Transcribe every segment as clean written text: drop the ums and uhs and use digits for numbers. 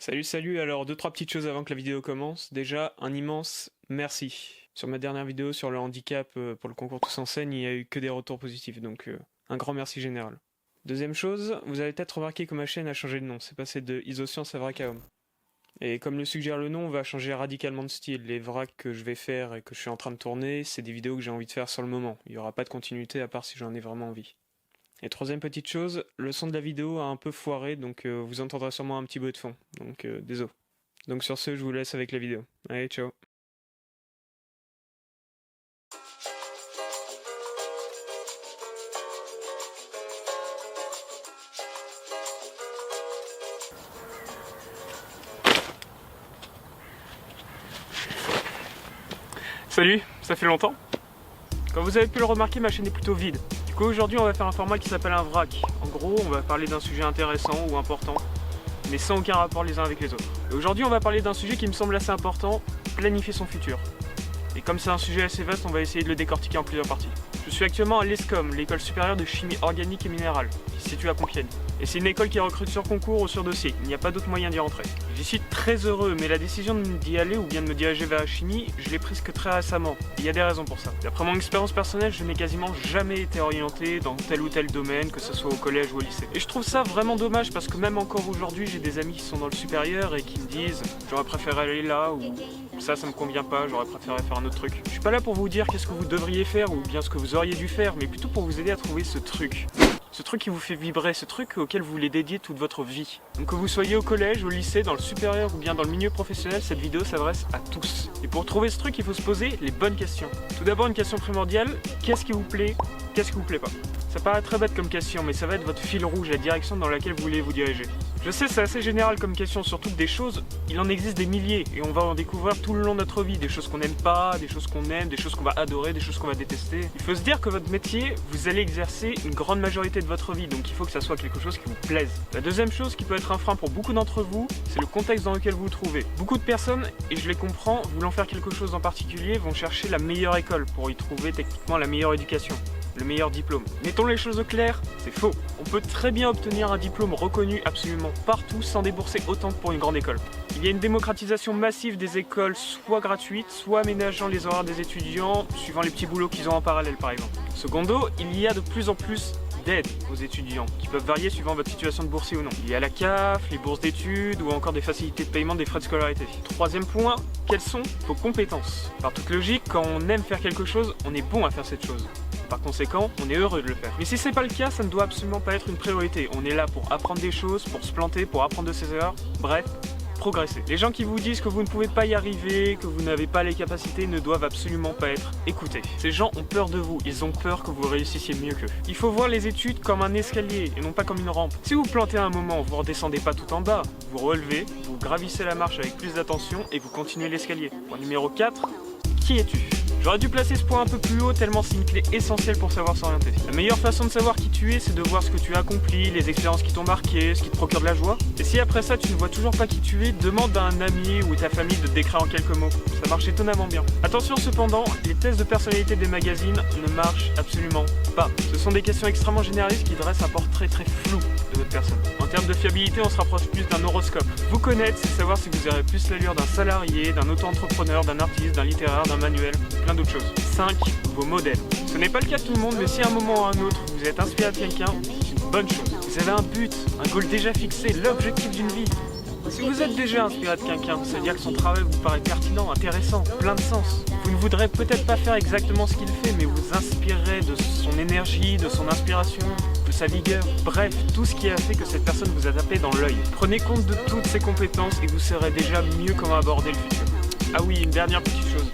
Salut, alors deux trois petites choses avant que la vidéo commence. Déjà, un immense merci. Sur ma dernière vidéo sur le handicap pour le concours Tous en scène, il n'y a eu que des retours positifs, donc un grand merci général. Deuxième chose, vous avez peut-être remarqué que ma chaîne a changé de nom, c'est passé de Isoscience à Vracaum. Et comme le suggère le nom, on va changer radicalement de style. Les vracs que je vais faire et que je suis en train de tourner, c'est des vidéos que j'ai envie de faire sur le moment. Il n'y aura pas de continuité à part si j'en ai vraiment envie. Et troisième petite chose, le son de la vidéo a un peu foiré, donc vous entendrez sûrement un petit bruit de fond. Donc désolé. Donc sur ce, je vous laisse avec la vidéo. Allez, ciao. Salut, ça fait longtemps. Comme vous avez pu le remarquer, ma chaîne est plutôt vide. Du coup, aujourd'hui, on va faire un format qui s'appelle un vrac. En gros, on va parler d'un sujet intéressant ou important, mais sans aucun rapport les uns avec les autres. Et aujourd'hui, on va parler d'un sujet qui me semble assez important, planifier son futur. Et comme c'est un sujet assez vaste, on va essayer de le décortiquer en plusieurs parties. Je suis actuellement à l'ESCOM, l'école supérieure de chimie organique et minérale, qui se situe à Compiègne. Et c'est une école qui recrute sur concours ou sur dossier, il n'y a pas d'autre moyen d'y rentrer. J'y suis très heureux, mais la décision d'y aller ou bien de me diriger vers la chimie, je l'ai prise que très récemment. Et il y a des raisons pour ça. D'après mon expérience personnelle, je n'ai quasiment jamais été orienté dans tel ou tel domaine, que ce soit au collège ou au lycée. Et je trouve ça vraiment dommage parce que même encore aujourd'hui, j'ai des amis qui sont dans le supérieur et qui me disent « j'aurais préféré aller là » ou « ça me convient pas, j'aurais préféré faire un autre truc ». Je suis pas là pour vous dire qu'est-ce que vous devriez faire ou bien ce que vous auriez dû faire, mais plutôt pour vous aider à trouver ce truc. Ce truc qui vous fait vibrer, ce truc auquel vous voulez dédier toute votre vie. Donc que vous soyez au collège, au lycée, dans le supérieur ou bien dans le milieu professionnel, cette vidéo s'adresse à tous. Et pour trouver ce truc, il faut se poser les bonnes questions. Tout d'abord, une question primordiale, qu'est-ce qui vous plaît, qu'est-ce qui vous plaît pas? Ça paraît très bête comme question, mais ça va être votre fil rouge, la direction dans laquelle vous voulez vous diriger. Je sais, c'est assez général comme question, surtout que des choses, il en existe des milliers, et on va en découvrir tout le long de notre vie. Des choses qu'on n'aime pas, des choses qu'on aime, des choses qu'on va adorer, des choses qu'on va détester. Il faut se dire que votre métier, vous allez exercer une grande majorité de votre vie, donc il faut que ça soit quelque chose qui vous plaise. La deuxième chose qui peut être un frein pour beaucoup d'entre vous, c'est le contexte dans lequel vous vous trouvez. Beaucoup de personnes, et je les comprends, voulant faire quelque chose en particulier, vont chercher la meilleure école pour y trouver techniquement la meilleure éducation, le meilleur diplôme. Mettons les choses au clair, c'est faux. On peut très bien obtenir un diplôme reconnu absolument partout sans débourser autant que pour une grande école. Il y a une démocratisation massive des écoles, soit gratuites, soit aménageant les horaires des étudiants, suivant les petits boulots qu'ils ont en parallèle par exemple. Secondo, il y a de plus en plus d'aide aux étudiants, qui peuvent varier suivant votre situation de boursier ou non. Il y a la CAF, les bourses d'études ou encore des facilités de paiement des frais de scolarité. Troisième point, quelles sont vos compétences? Par toute logique, quand on aime faire quelque chose, on est bon à faire cette chose. Par conséquent, on est heureux de le faire. Mais si c'est pas le cas, ça ne doit absolument pas être une priorité. On est là pour apprendre des choses, pour se planter, pour apprendre de ses erreurs, bref, progresser. Les gens qui vous disent que vous ne pouvez pas y arriver, que vous n'avez pas les capacités, ne doivent absolument pas être écoutés. Ces gens ont peur de vous, ils ont peur que vous réussissiez mieux qu'eux. Il faut voir les études comme un escalier et non pas comme une rampe. Si vous plantez à un moment, vous ne redescendez pas tout en bas, vous relevez, vous gravissez la marche avec plus d'attention et vous continuez l'escalier. Point numéro 4, qui es-tu ? J'aurais dû placer ce point un peu plus haut tellement c'est une clé essentielle pour savoir s'orienter. La meilleure façon de savoir qui tu es, c'est de voir ce que tu as accompli, les expériences qui t'ont marqué, ce qui te procure de la joie. Et si après ça tu ne vois toujours pas qui tu es, demande à un ami ou ta famille de te décrire en quelques mots. Ça marche étonnamment bien. Attention cependant, les tests de personnalité des magazines ne marchent absolument pas. Ce sont des questions extrêmement généralistes qui dressent un portrait très flou de votre personne. En termes de fiabilité, on se rapproche plus d'un horoscope. Vous connaître, c'est savoir si vous aurez plus l'allure d'un salarié, d'un auto-entrepreneur, d'un artiste, d'un littéraire, d'un manuel, plein d'autres choses. 5. Vos modèles. Ce n'est pas le cas de tout le monde, mais si à un moment ou à un autre, vous êtes inspiré de quelqu'un, c'est une bonne chose. Vous avez un but, un goal déjà fixé, l'objectif d'une vie. Si vous êtes déjà inspiré de quelqu'un, ça veut dire que son travail vous paraît pertinent, intéressant, plein de sens. Vous ne voudrez peut-être pas faire exactement ce qu'il fait, mais vous inspirerez de son énergie, de son inspiration, de sa vigueur. Bref, tout ce qui a fait que cette personne vous a tapé dans l'œil. Prenez compte de toutes ses compétences et vous saurez déjà mieux comment aborder le futur. Ah oui, une dernière petite chose.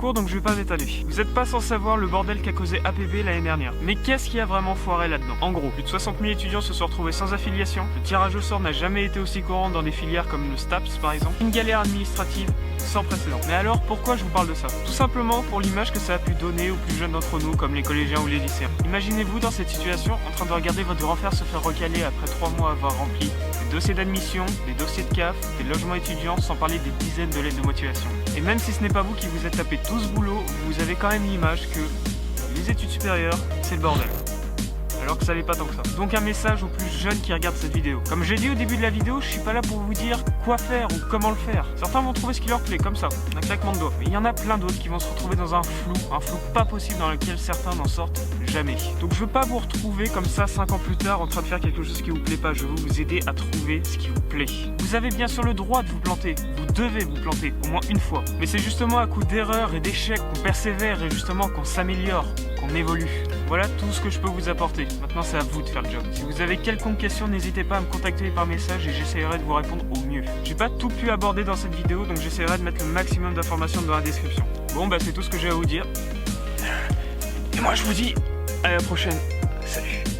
court donc je vais pas m'étaler. Vous êtes pas sans savoir le bordel qu'a causé APB l'année dernière. Mais qu'est-ce qui a vraiment foiré là-dedans? En gros, plus de 60 000 étudiants se sont retrouvés sans affiliation. Le tirage au sort n'a jamais été aussi courant dans des filières comme le STAPS par exemple. Une galère administrative sans précédent. Mais alors pourquoi je vous parle de ça? Tout simplement pour l'image que ça a pu donner aux plus jeunes d'entre nous comme les collégiens ou les lycéens. Imaginez-vous dans cette situation en train de regarder votre grand frère se faire recaler après 3 mois avoir rempli des dossiers d'admission, des dossiers de CAF, des logements étudiants, sans parler des dizaines de lettres de motivation. Et même si ce n'est pas vous qui vous êtes tapé tout ce boulot, vous avez quand même l'image que les études supérieures, c'est le bordel. Alors que ça l'est pas tant que ça. Donc un message aux plus jeunes qui regardent cette vidéo. Comme j'ai dit au début de la vidéo, je suis pas là pour vous dire quoi faire ou comment le faire. Certains vont trouver ce qui leur plaît, comme ça, un claquement de doigts. Mais il y en a plein d'autres qui vont se retrouver dans un flou pas possible dans lequel certains n'en sortent jamais. Donc je veux pas vous retrouver comme ça 5 ans plus tard en train de faire quelque chose qui vous plaît pas. Je veux vous aider à trouver ce qui vous plaît. Vous avez bien sûr le droit de vous planter. Vous devez vous planter, au moins une fois. Mais c'est justement à coup d'erreurs et d'échecs qu'on persévère et justement qu'on s'améliore, qu'on évolue. Voilà tout ce que je peux vous apporter. Maintenant, c'est à vous de faire le job. Si vous avez quelconque question, n'hésitez pas à me contacter par message et j'essaierai de vous répondre au mieux. J'ai pas tout pu aborder dans cette vidéo, donc j'essaierai de mettre le maximum d'informations dans la description. Bon, bah c'est tout ce que j'ai à vous dire. Et moi, je vous dis à la prochaine. Salut.